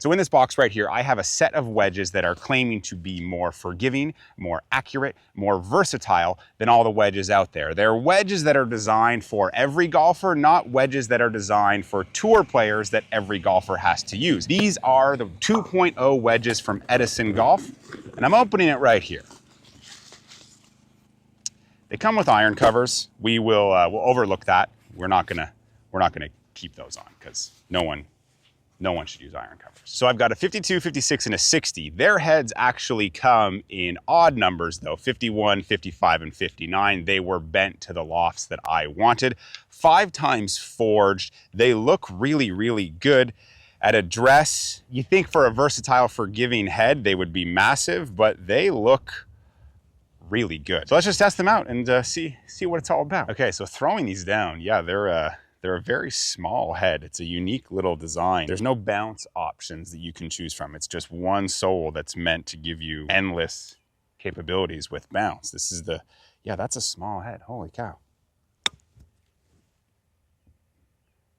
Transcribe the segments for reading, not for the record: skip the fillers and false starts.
So in this box right here, I have a set of wedges that are claiming to be more forgiving, more accurate, more versatile than all the wedges out there. They're wedges that are designed for every golfer, not wedges that are designed for tour players that every golfer has to use. These are the 2.0 wedges from Edison Golf, and I'm opening it right here. They come with iron covers. We'll overlook that. We're not gonna keep those on because no one should use iron covers. So I've got a 52, 56, and a 60. Their heads actually come in odd numbers though, 51, 55, and 59. They were bent to the lofts that I wanted. 5 times forged. They look really, really good. At address, you think for a versatile, forgiving head, they would be massive, but they look really good. So let's just test them out and see what it's all about. Okay, so throwing these down, yeah, they're a very small head. It's a unique little design. There's no bounce options that you can choose from. It's just one sole that's meant to give you endless capabilities with bounce. This is yeah, that's a small head. Holy cow.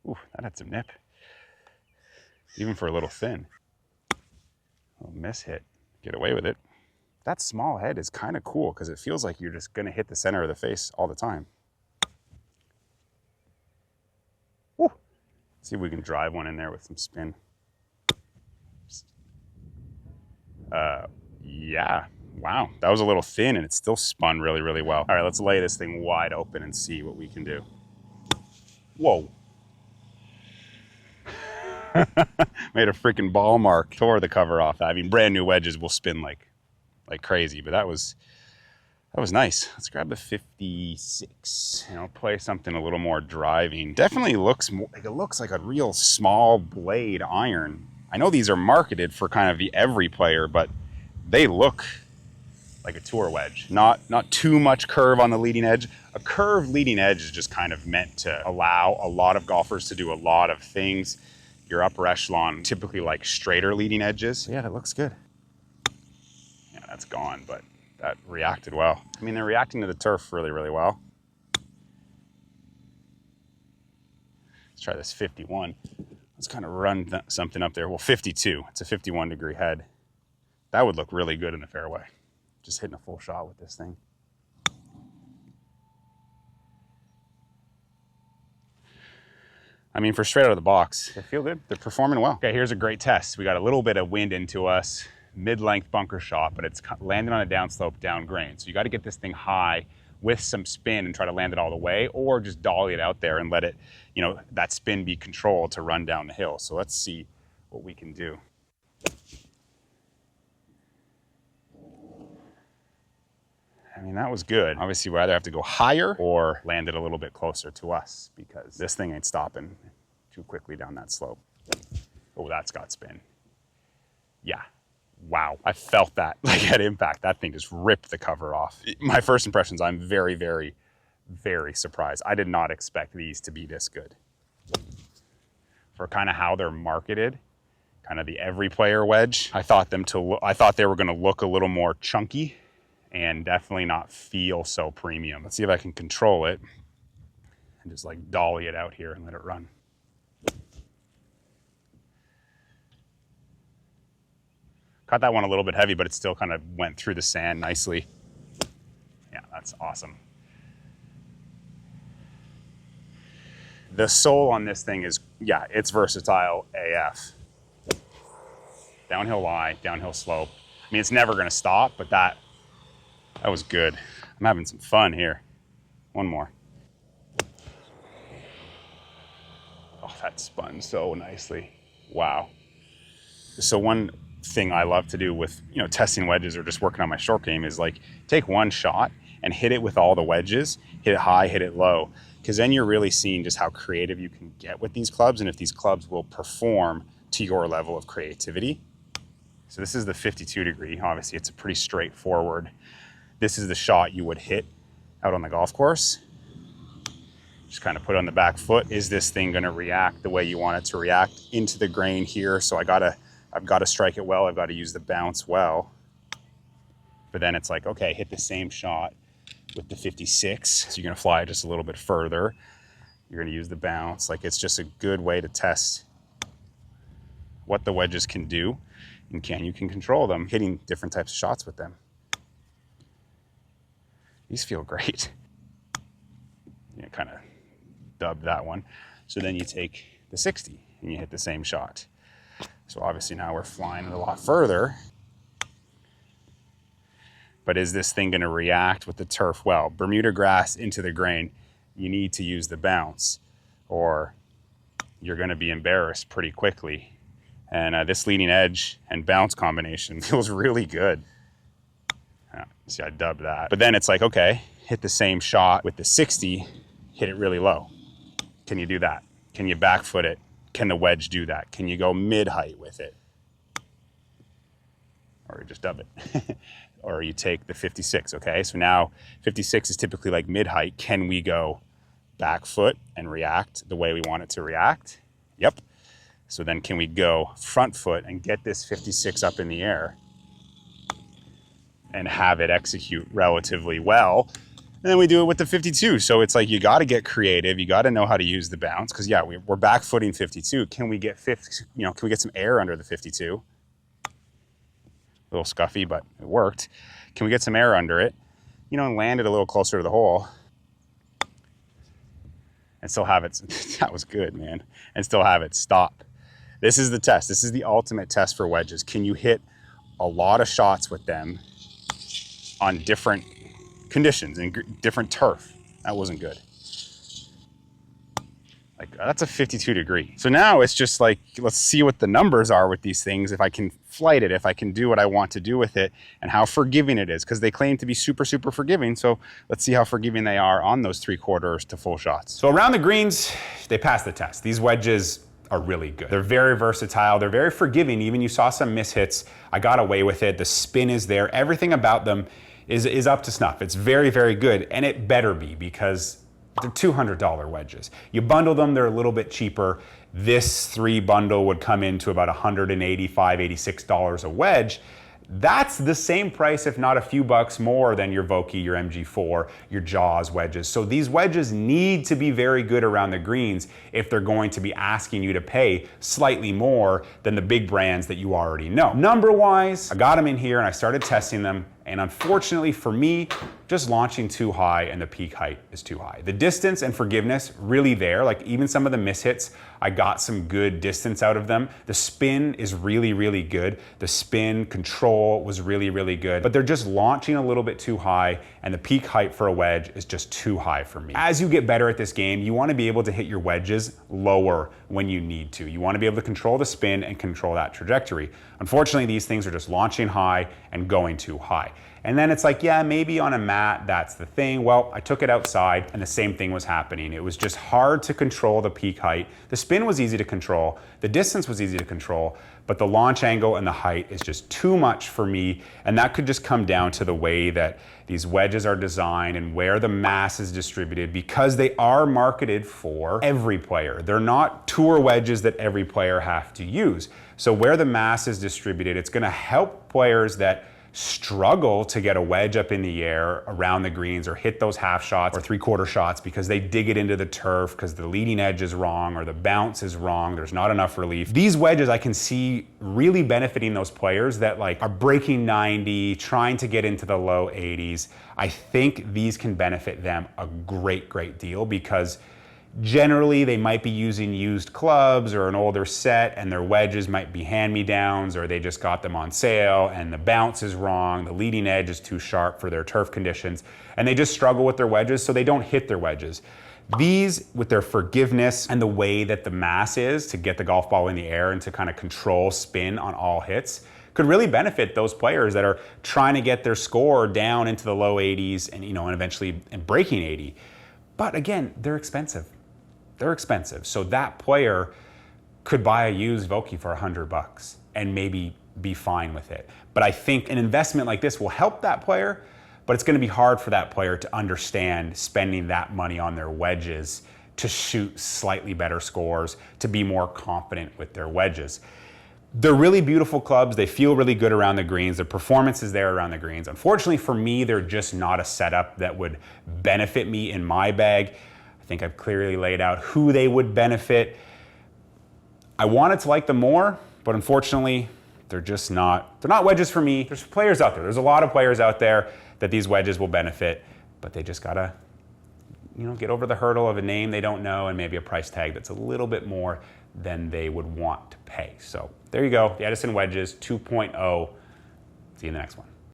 Ooh, that had some nip. Even for a little thin. A little miss hit. Get away with it. That small head is kind of cool because it feels like you're just gonna hit the center of the face all the time. Woo. See if we can drive one in there with some spin. Yeah, wow. That was a little thin and it still spun really, really well. All right, let's lay this thing wide open and see what we can do. Whoa. Made a freaking ball mark, tore the cover off. I mean, brand new wedges will spin like crazy, but that was nice. Let's grab the 56 and I'll play something a little more driving. Definitely looks more like, it looks like a real small blade iron. I know these are marketed for kind of the every player, but they look like a tour wedge. Not too much curve on the leading edge. A curved leading edge is just kind of meant to allow a lot of golfers to do a lot of things. Your upper echelon typically like straighter leading edges. Yeah, that looks good. That's gone, but that reacted well. I mean, they're reacting to the turf really, really well. Let's try this 51. Let's kind of run something up there. Well, 52. It's a 51 degree head. That would look really good in the fairway. Just hitting a full shot with this thing. I mean, for straight out of the box, they feel good. They're performing well. Okay, here's a great test. We got a little bit of wind into us. Mid-length bunker shot, but it's landing on a downslope down grain. So you got to get this thing high with some spin and try to land it all the way, or just dolly it out there and let it, that spin be controlled to run down the hill. So let's see what we can do. I mean, that was good. Obviously, we'd either have to go higher or land it a little bit closer to us because this thing ain't stopping too quickly down that slope. Oh, that's got spin. Yeah. Wow, I felt that like at impact. That thing just ripped the cover off. My first impressions, I'm very, very, very surprised. I did not expect these to be this good. For kind of how they're marketed, kind of the every player wedge, I thought they were going to look a little more chunky and definitely not feel so premium. Let's see if I can control it and just like dolly it out here and let it run. Caught that one a little bit heavy, but it still kind of went through the sand nicely. Yeah, that's awesome. The sole on this thing is, yeah, it's versatile AF. Downhill lie, downhill slope. I mean, it's never gonna stop, but that was good. I'm having some fun here. One more. Oh, that spun so nicely. Wow. So one thing I love to do with testing wedges or just working on my short game is like take one shot and hit it with all the wedges, hit it high, hit it low, because then you're really seeing just how creative you can get with these clubs and if these clubs will perform to your level of creativity. So this is the 52 degree. Obviously it's a pretty straightforward. This is the shot you would hit out on the golf course. Just kind of put it on the back foot. Is this thing going to react the way you want it to react into the grain here? So I've got to strike it well. I've got to use the bounce well. But then it's like, okay, hit the same shot with the 56. So you're going to fly it just a little bit further. You're going to use the bounce. Like, it's just a good way to test what the wedges can do, and you can control them, hitting different types of shots with them. These feel great. You kind of dubbed that one. So then you take the 60 and you hit the same shot. So obviously now we're flying a lot further. But is this thing going to react with the turf well? Bermuda grass into the grain, you need to use the bounce, or you're going to be embarrassed pretty quickly. And this leading edge and bounce combination feels really good. See, I dubbed that. But then it's like, okay, hit the same shot with the 60, hit it really low. Can you do that? Can you back foot it? Can the wedge do that? Can you go mid-height with it? Or you just dub it. Or you take the 56, okay? So now 56 is typically like mid-height. Can we go back foot and react the way we want it to react? Yep. So then can we go front foot and get this 56 up in the air and have it execute relatively well? And then we do it with the 52. So it's like, you got to get creative. You got to know how to use the bounce. Because yeah, we're back footing 52. Can we get can we get some air under the 52? A little scuffy, but it worked. Can we get some air under it? And land it a little closer to the hole. And still have it, that was good, man. And still have it stop. This is the test. This is the ultimate test for wedges. Can you hit a lot of shots with them on different conditions and different turf? That wasn't good. Like, that's a 52 degree. So now it's just like, let's see what the numbers are with these things. If I can flight it, if I can do what I want to do with it, and how forgiving it is, because they claim to be super, super forgiving. So let's see how forgiving they are on those 3/4 to full shots. So around the greens, they pass the test. These wedges are really good. They're very versatile. They're very forgiving. Even you saw some mishits. I got away with it. The spin is there. Everything about them is up to snuff. It's very, very good. And it better be, because they're $200 wedges. You bundle them, they're a little bit cheaper. This 3 bundle would come into about $185, $86 a wedge. That's the same price, if not a few bucks more, than your Vokey, your MG4, your Jaws wedges. So these wedges need to be very good around the greens if they're going to be asking you to pay slightly more than the big brands that you already know. Number-wise, I got them in here and I started testing them. And unfortunately for me, just launching too high and the peak height is too high. The distance and forgiveness really there. Like even some of the mishits, I got some good distance out of them. The spin is really, really good. The spin control was really, really good, but they're just launching a little bit too high, and the peak height for a wedge is just too high for me. As you get better at this game, you want to be able to hit your wedges lower when you need to. You want to be able to control the spin and control that trajectory. Unfortunately, these things are just launching high and going too high. And then it's like, yeah, maybe on a mat, that's the thing. Well, I took it outside and the same thing was happening. It was just hard to control the peak height. The spin was easy to control. The distance was easy to control, but the launch angle and the height is just too much for me. And that could just come down to the way that these wedges are designed and where the mass is distributed, because they are marketed for every player. They're not tour wedges that every player have to use. So where the mass is distributed, it's gonna help players that struggle to get a wedge up in the air around the greens or hit those half shots or 3/4 shots because they dig it into the turf because the leading edge is wrong or the bounce is wrong, there's not enough relief. These wedges I can see really benefiting those players that like are breaking 90, trying to get into the low 80s. I think these can benefit them a great, great deal, because generally they might be using used clubs or an older set and their wedges might be hand-me-downs, or they just got them on sale and the bounce is wrong, the leading edge is too sharp for their turf conditions, and they just struggle with their wedges, so they don't hit their wedges. These, with their forgiveness and the way that the mass is to get the golf ball in the air and to kind of control spin on all hits, could really benefit those players that are trying to get their score down into the low 80s and eventually breaking 80. But again, they're expensive. They're expensive. So that player could buy a used Vokey for $100 and maybe be fine with it. But I think an investment like this will help that player, but it's going to be hard for that player to understand spending that money on their wedges to shoot slightly better scores, to be more confident with their wedges. They're really beautiful clubs. They feel really good around the greens. The performance is there around the greens. Unfortunately for me, they're just not a setup that would benefit me in my bag. I think I've clearly laid out who they would benefit. I wanted to like them more, But unfortunately, they're not wedges for me. There's players out there. There's a lot of players out there that these wedges will benefit, but they just gotta, get over the hurdle of a name they don't know and maybe a price tag that's a little bit more than they would want to pay. So there you go, the Edison wedges 2.0. See you in the next one.